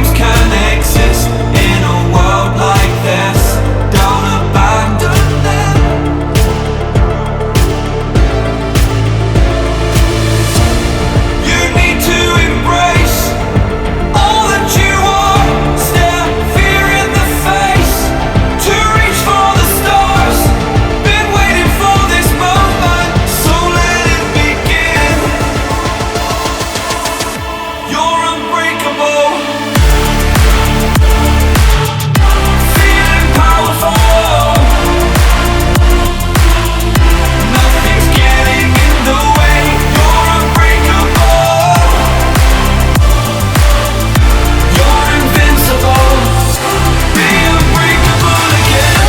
dreams can exist in a world like this, don't abandon them. You need to embrace all that you are, stare fear in the face, to reach for the stars. Been waiting for this moment, so let it begin. You're unbreakable, feeling powerful. Nothing's getting in the way. You're unbreakable, you're invincible. Be unbreakable again.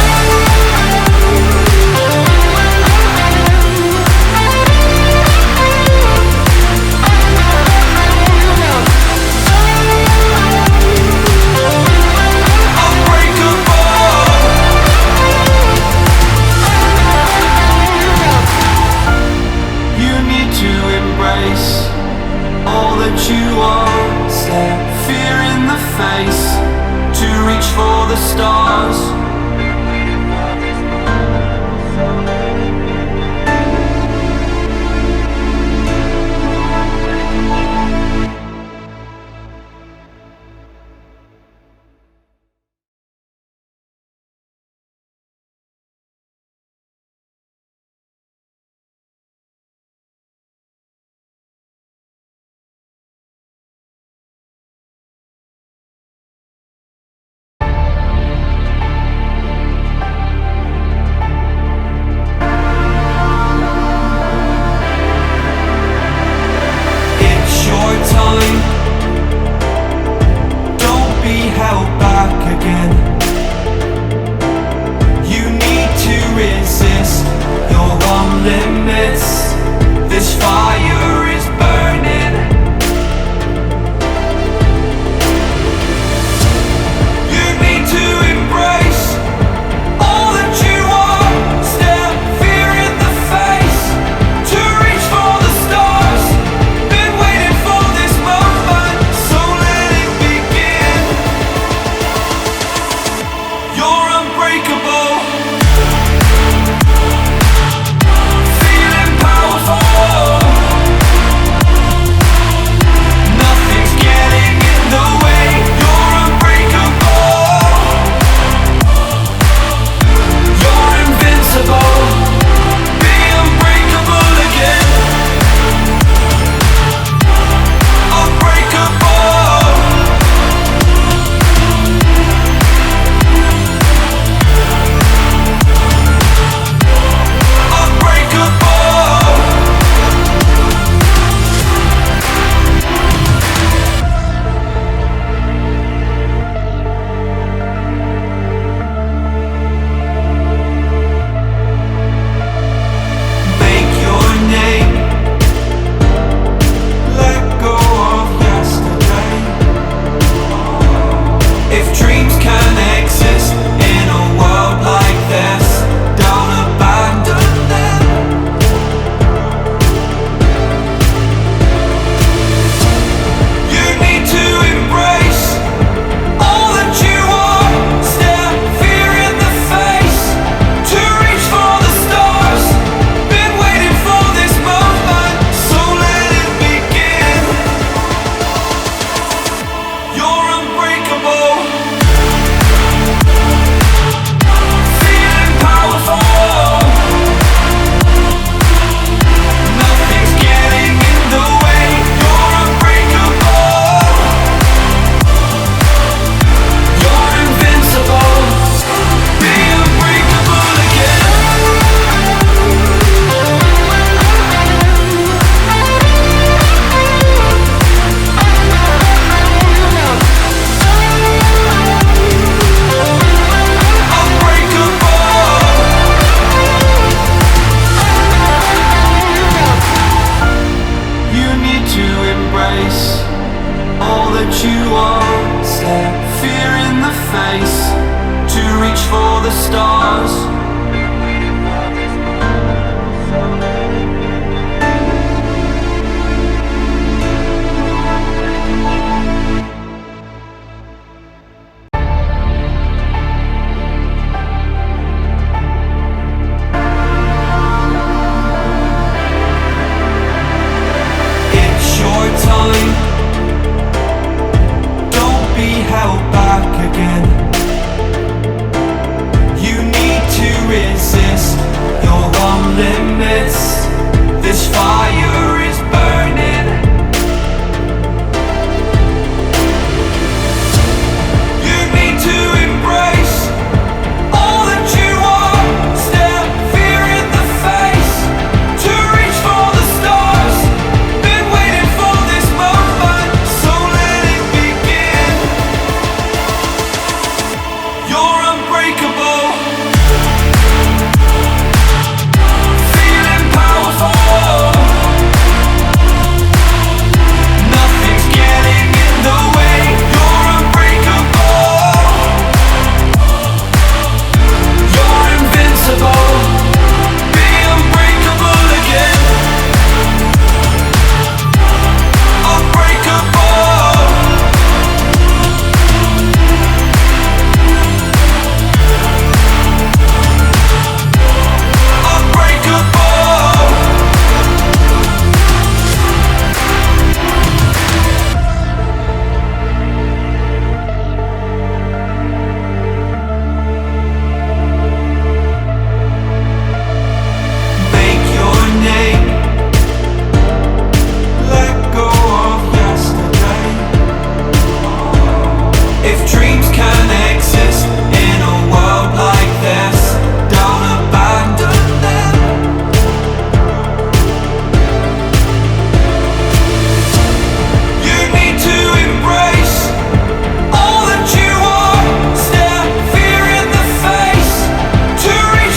You need to embrace all that you are, stare fear in the face, to reach for the stars. It's your time, don't be held back again. You need to resist your own limits. This fire is burning. You need to embrace all that you are, stare fear in the face, to reach for the stars. Been waiting for this moment, so let it begin. You're unbreakable, feeling powerful. Nothing's getting in the way. You're unbreakable, you're invincible. Be unbreakable again. Unbreakable, unbreakable. Make your name, let go of yesterday. If dreams can exist in a world like this, don't abandon them. You need to embrace all that you are, stare fear in the face, to reach for the stars. Been waiting for this moment, so let it begin. You're unbreakable, feeling powerful. Nothing's getting in the way. You're unbreakable, you're invincible. Be unbreakable again. You need to embrace all that you are, stare fear in the face, to reach for the stars.